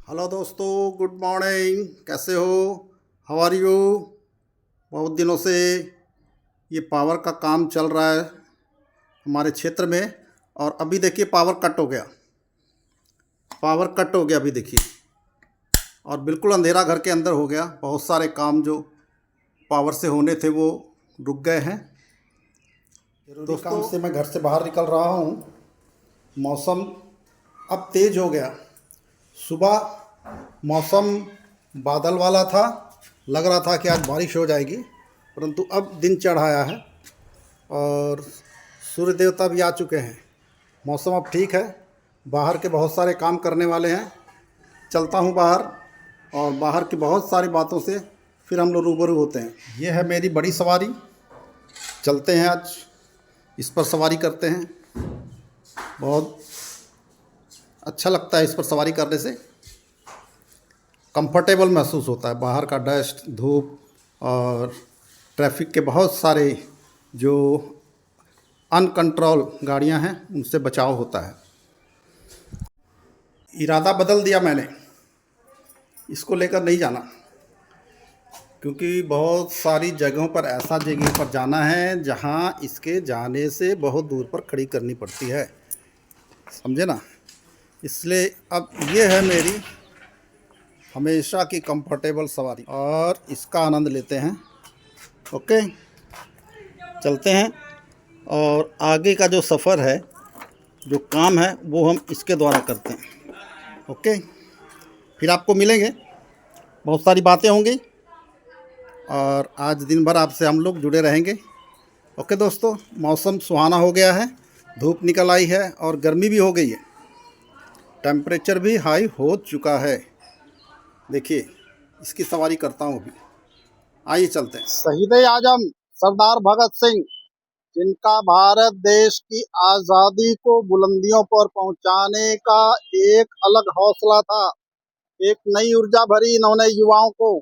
Hello दोस्तों, good morning. कैसे हो? How are you? बहुत दिनों से ये पावर का काम चल रहा है हमारे क्षेत्र में। और अभी देखिए पावर कट हो गया। पावर कट हो गया अभी देखिए, और बिल्कुल अंधेरा घर के अंदर हो गया। बहुत सारे काम जो पावर से होने थे वो रुक गए हैं। जरूरी काम से मैं घर से बाहर निकल रहा हूँ। मौसम अब तेज़ हो गया। सुबह मौसम बादल वाला था, लग रहा था कि आज बारिश हो जाएगी, परंतु अब दिन चढ़ आया है और सूर्य देवता भी आ चुके हैं। मौसम अब ठीक है। बाहर के बहुत सारे काम करने वाले हैं। चलता हूँ बाहर, और बाहर की बहुत सारी बातों से फिर हम लोग रूबरू होते हैं। ये है मेरी बड़ी सवारी। चलते हैं, आज इस पर सवारी करते हैं। बहुत अच्छा लगता है इस पर सवारी करने से। कंफर्टेबल महसूस होता है। बाहर का डस्ट, धूप और ट्रैफिक के बहुत सारे जो अनकंट्रोल गाड़ियां हैं उनसे बचाव होता है। इरादा बदल दिया मैंने, इसको लेकर नहीं जाना, क्योंकि बहुत सारी जगहों पर ऐसा जगह पर जाना है जहां इसके जाने से बहुत दूर पर खड़ी करनी पड़ती है, समझे ना। इसलिए अब ये है मेरी हमेशा की कंफर्टेबल सवारी, और इसका आनंद लेते हैं। ओके, चलते हैं। और आगे का जो सफ़र है, जो काम है, वो हम इसके द्वारा करते हैं। ओके, फिर आपको मिलेंगे, बहुत सारी बातें होंगी, और आज दिन भर आपसे हम लोग जुड़े रहेंगे। ओके दोस्तों, मौसम सुहाना हो गया है, धूप निकल आई है और गर्मी भी हो गई है। टेम्परेचर भी हाई हो चुका है। देखिए, इसकी सवारी करता हूँ अभी। आइए चलते हैं। शहीद आजम सरदार भगत सिंह, जिनका भारत देश की आज़ादी को बुलंदियों पर पहुंचाने का एक अलग हौसला था। एक नई ऊर्जा भरी इन्होंने युवाओं को।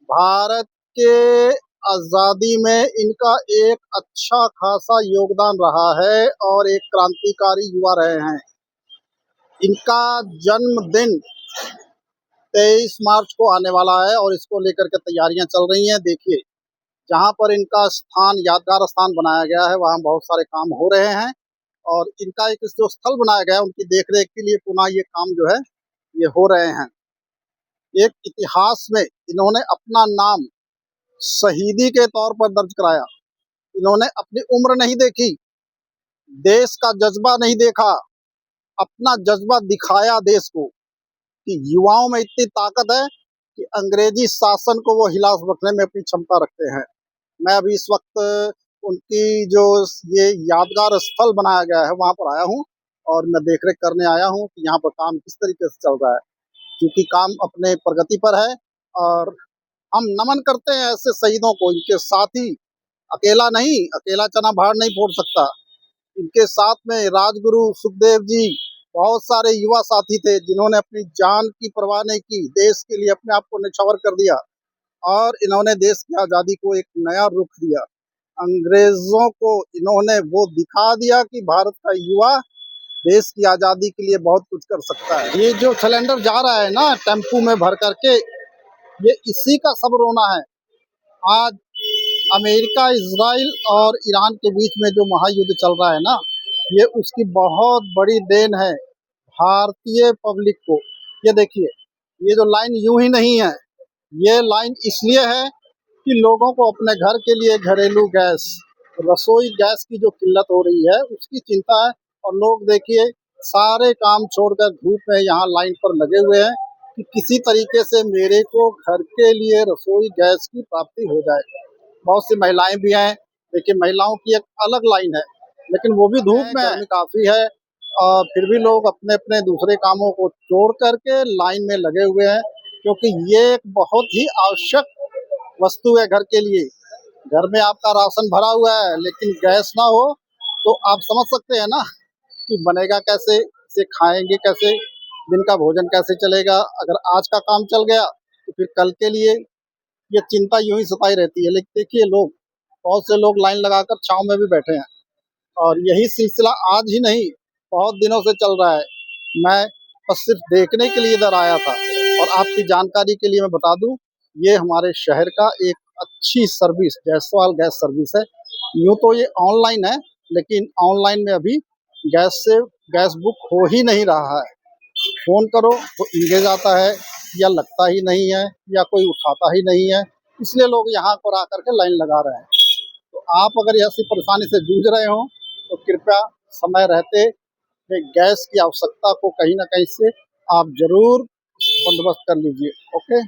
भारत के आज़ादी में इनका एक अच्छा खासा योगदान रहा है और एक क्रांतिकारी युवा रहे हैं। इनका जन्मदिन 23 मार्च को आने वाला है और इसको लेकर के तैयारियां चल रही हैं। देखिए, जहां पर इनका स्थान, यादगार स्थान बनाया गया है, वहां बहुत सारे काम हो रहे हैं, और इनका एक जो स्थल बनाया गया है उनकी देखरेख के लिए पुनः ये काम जो है ये हो रहे हैं। एक इतिहास में इन्होंने अपना नाम शहीदी के तौर पर दर्ज कराया। इन्होंने अपनी उम्र नहीं देखी, देश का जज्बा नहीं देखा, अपना जज्बा दिखाया देश को कि युवाओं में इतनी ताकत है कि अंग्रेजी शासन को वो हिला रखने में अपनी क्षमता रखते हैं। मैं अभी इस वक्त उनकी जो ये यादगार स्थल बनाया गया है वहाँ पर आया हूँ, और मैं देखरेख करने आया हूँ कि यहाँ पर काम किस तरीके से चल रहा है, क्योंकि काम अपने प्रगति पर है। और हम नमन करते हैं ऐसे शहीदों को। इनके साथी, अकेला नहीं, अकेला चना भार नहीं फोड़ सकता। इनके साथ में राजगुरु सुखदेव जी, बहुत सारे युवा साथी थे जिन्होंने अपनी जान की परवाह नहीं की, देश के लिए अपने आप को न्यौछावर कर दिया, और इन्होंने देश की आज़ादी को एक नया रुख दिया। अंग्रेजों को इन्होंने वो दिखा दिया कि भारत का युवा देश की आज़ादी के लिए बहुत कुछ कर सकता है। ये जो सिलेंडर जा रहा है ना टेम्पू में भर करके, ये इसी का सब रोना है। आज अमेरिका, इजराइल और ईरान के बीच में जो महायुद्ध चल रहा है ना, ये उसकी बहुत बड़ी देन है भारतीय पब्लिक को। ये देखिए, ये जो लाइन यूं ही नहीं है, ये लाइन इसलिए है कि लोगों को अपने घर के लिए घरेलू गैस, रसोई गैस की जो किल्लत हो रही है उसकी चिंता है। और लोग देखिए सारे काम छोड़कर धूप में यहाँ लाइन पर लगे हुए हैं कि किसी तरीके से मेरे को घर के लिए रसोई गैस की प्राप्ति हो जाए। बहुत सी महिलाएं भी हैं। देखिए, महिलाओं की एक अलग लाइन है, लेकिन वो भी धूप में, गर्मी काफ़ी है, और फिर भी लोग अपने अपने दूसरे कामों को छोड़ करके लाइन में लगे हुए हैं, क्योंकि ये एक बहुत ही आवश्यक वस्तु है घर के लिए। घर में आपका राशन भरा हुआ है लेकिन गैस ना हो तो आप समझ सकते हैं ना कि बनेगा कैसे, इसे खाएंगे कैसे, दिन का भोजन कैसे चलेगा। अगर आज का काम चल गया तो फिर कल के लिए ये चिंता यूं ही सताई रहती है। लेकिन देखिए, लोग, बहुत से लोग लाइन लगाकर छांव में भी बैठे हैं, और यही सिलसिला आज ही नहीं बहुत दिनों से चल रहा है। मैं बस सिर्फ देखने के लिए इधर आया था। और आपकी जानकारी के लिए मैं बता दूं, ये हमारे शहर का एक अच्छी सर्विस जायसवाल गैस सर्विस है। यूँ तो ये ऑनलाइन है, लेकिन ऑनलाइन में अभी गैस बुक हो ही नहीं रहा है। फ़ोन करो तो इंगेज आता है, या लगता ही नहीं है, या कोई उठाता ही नहीं है, इसलिए लोग यहाँ पर आकर के लाइन लगा रहे हैं। तो आप अगर ऐसी परेशानी से जूझ रहे हो तो कृपया समय रहते में गैस की आवश्यकता को कहीं न कहीं से आप ज़रूर बंदोबस्त कर लीजिए। ओके।